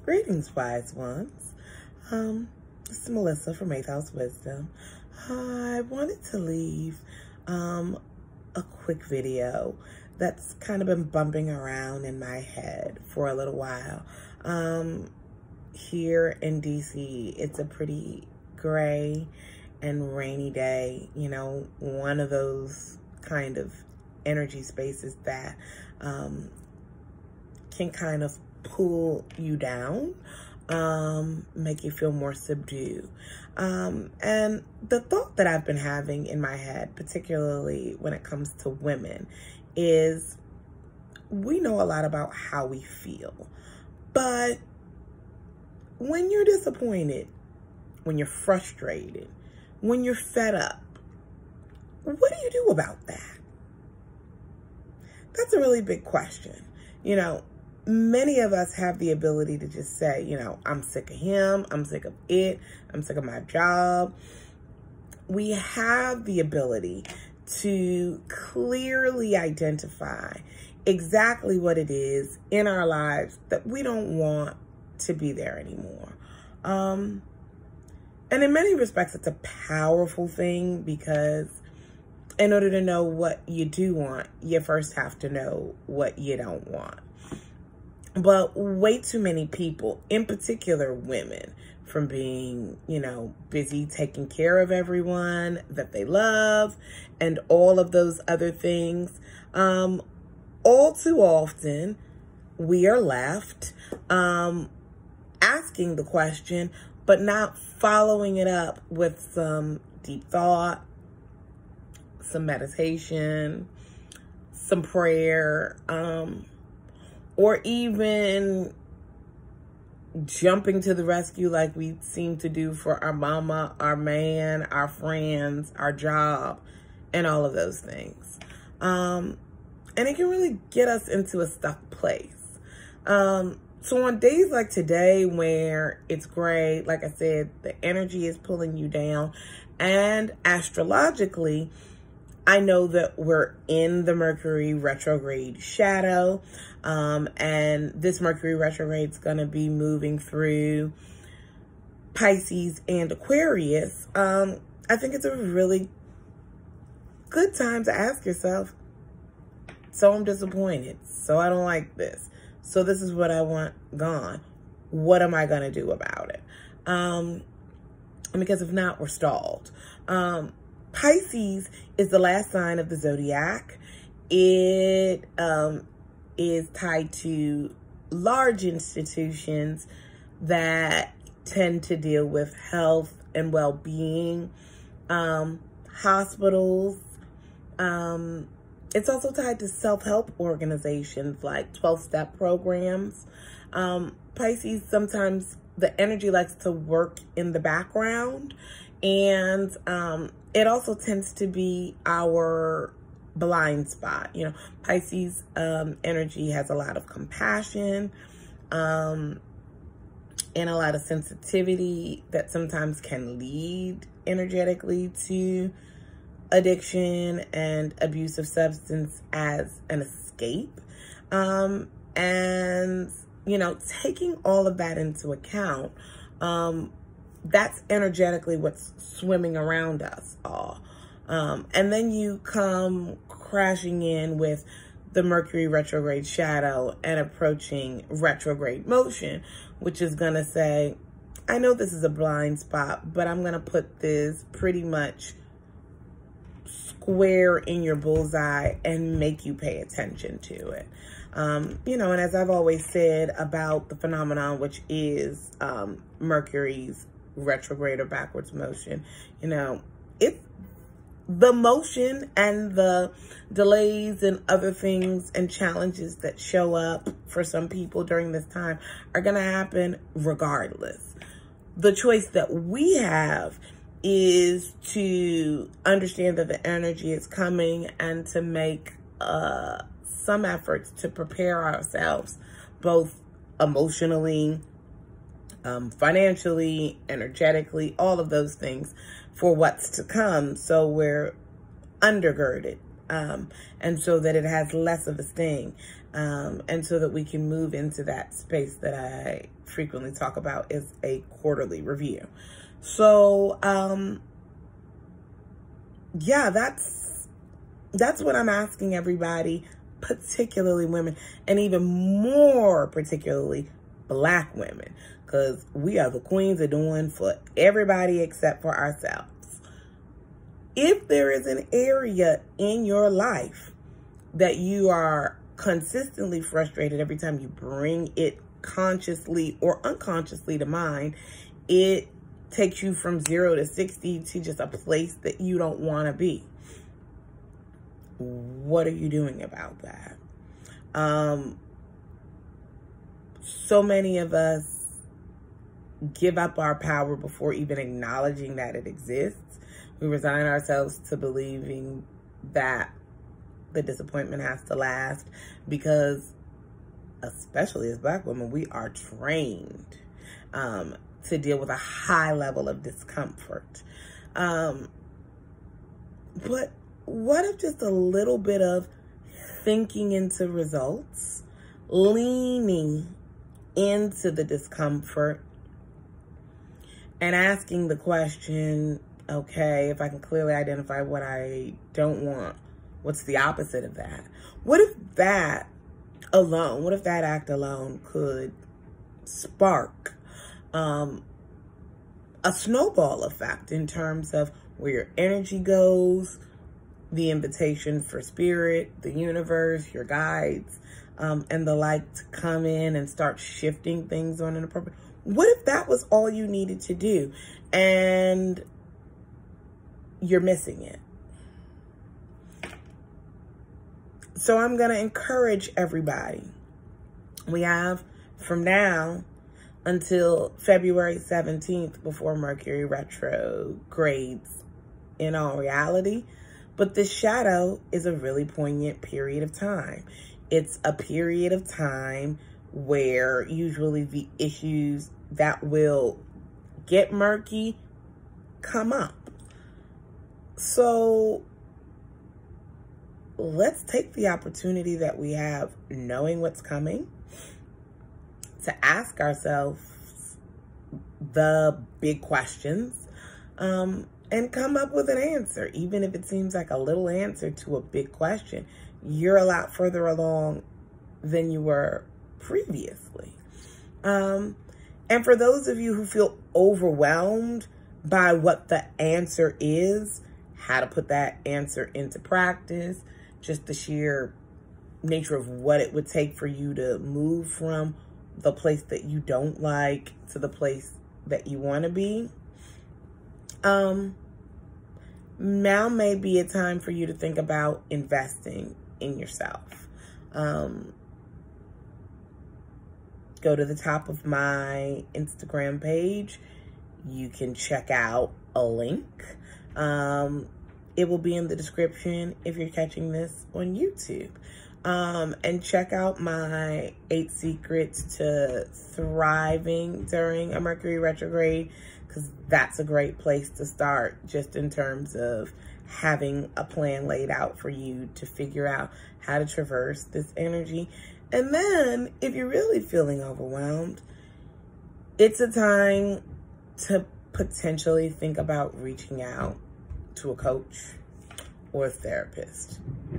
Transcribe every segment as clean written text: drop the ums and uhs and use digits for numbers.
Greetings, wise ones. This is Melissa from 8th House Wisdom. I wanted to leave a quick video that's kind of been bumping around in my head for a little while. Here in DC, it's a pretty gray and rainy day, you know, one of those kind of energy spaces that can kind of pull you down, make you feel more subdued. And the thought that I've been having in my head, particularly when it comes to women, is we know a lot about how we feel, but when you're disappointed, when you're frustrated, when you're fed up, what do you do about that? That's a really big question. You know, many of us have the ability to just say, you know, I'm sick of him, I'm sick of it, I'm sick of my job. We have the ability to clearly identify exactly what it is in our lives that we don't want to be there anymore. And in many respects, it's a powerful thing, because in order to know what you do want, you first have to know what you don't want. But way too many people, in particular women, from being, you know, busy taking care of everyone that they love and all of those other things, all too often we are left asking the question, but not following it up with some deep thought, some meditation, some prayer, or even jumping to the rescue like we seem to do for our mama, our man, our friends, our job, and all of those things. And it can really get us into a stuck place. So on days like today, where it's gray, like I said, the energy is pulling you down, and astrologically, I know that we're in the Mercury Retrograde shadow, and this Mercury Retrograde is going to be moving through Pisces and Aquarius. I think it's a really good time to ask yourself, so I'm disappointed, so I don't like this, so this is what I want gone. What am I going to do about it? Because if not, we're stalled. Pisces is the last sign of the zodiac. It is tied to large institutions that tend to deal with health and well-being, hospitals. It's also tied to self-help organizations like 12-step programs. Pisces, sometimes the energy likes to work in the background, and it also tends to be our blind spot. You know, Pisces energy has a lot of compassion and a lot of sensitivity that sometimes can lead energetically to addiction and abuse of substance as an escape. And, you know, taking all of that into account, that's energetically what's swimming around us all. And then you come crashing in with the Mercury retrograde shadow and approaching retrograde motion, which is going to say, I know this is a blind spot, but I'm going to put this pretty much square in your bullseye and make you pay attention to it. You know, and as I've always said about the phenomenon, which is Mercury's retrograde or backwards motion, you know, it's the motion and the delays and other things and challenges that show up for some people during this time are going to happen regardless. The choice that we have is to understand that the energy is coming and to make some efforts to prepare ourselves, both emotionally, financially, energetically, all of those things for what's to come. So we're undergirded and so that it has less of a sting, and so that we can move into that space that I frequently talk about is a quarterly review. So, yeah, that's what I'm asking everybody, particularly women, and even more particularly Black women, because we are the queens of doing for everybody except for ourselves. If there is an area in your life that you are consistently frustrated every time you bring it consciously or unconsciously to mind, it takes you from 0 to 60 to just a place that you don't want to be. What are you doing about that? So many of us give up our power before even acknowledging that it exists. We resign ourselves to believing that the disappointment has to last because, especially as Black women, we are trained to deal with a high level of discomfort. But what if just a little bit of thinking into results, leaning into the discomfort, and asking the question, okay, if I can clearly identify what I don't want, what's the opposite of that? What if that alone, what if that act alone could spark a snowball effect in terms of where your energy goes, the invitation for spirit, the universe, your guides, and the like to come in and start shifting things on an appropriate. What if that was all you needed to do and you're missing it? So I'm going to encourage everybody. We have from now until February 17th before Mercury retrogrades in all reality. But this shadow is a really poignant period of time. It's a period of time where usually the issues that will get murky come up. So let's take the opportunity that we have, knowing what's coming, to ask ourselves the big questions, and come up with an answer. Even if it seems like a little answer to a big question, you're a lot further along than you were previously. And for those of you who feel overwhelmed by what the answer is, how to put that answer into practice, just the sheer nature of what it would take for you to move from the place that you don't like to the place that you want to be. Now may be a time for you to think about investing in yourself. Go to the top of my Instagram page. You can check out a link. It will be in the description if you're catching this on YouTube. And check out my 8 secrets to thriving during a Mercury retrograde, because that's a great place to start, just in terms of having a plan laid out for you to figure out how to traverse this energy. And then if you're really feeling overwhelmed, it's a time to potentially think about reaching out to a coach or a therapist.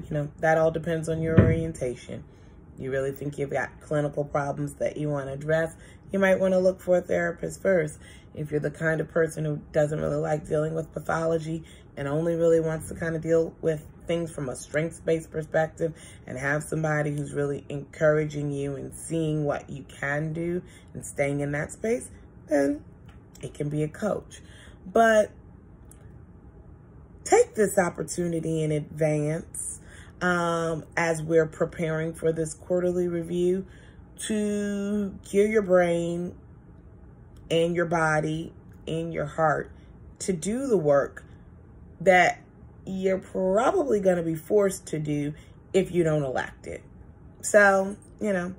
You know, that all depends on your orientation. You really think you've got clinical problems that you want to address, you might want to look for a therapist first. If you're the kind of person who doesn't really like dealing with pathology and only really wants to kind of deal with things from a strengths-based perspective and have somebody who's really encouraging you and seeing what you can do and staying in that space, then it can be a coach. But take this opportunity in advance as we're preparing for this quarterly review to gear your brain and your body and your heart to do the work that you're probably going to be forced to do if you don't elect it. So, you know,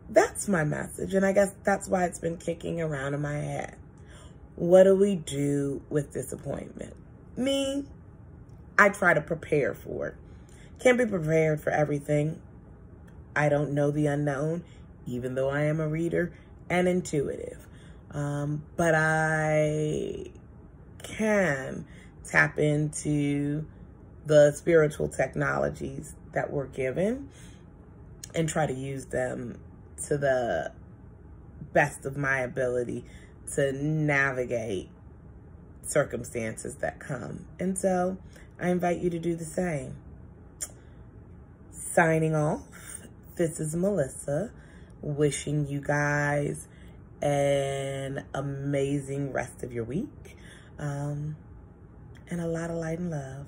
that's my message. And I guess that's why it's been kicking around in my head. What do we do with disappointment? Me, I try to prepare for it. Can't be prepared for everything. I don't know the unknown, even though I am a reader and intuitive. But I can tap into the spiritual technologies that we're given and try to use them to the best of my ability to navigate circumstances that come. And so I invite you to do the same. Signing off, this is Melissa, wishing you guys an amazing rest of your week, and a lot of light and love.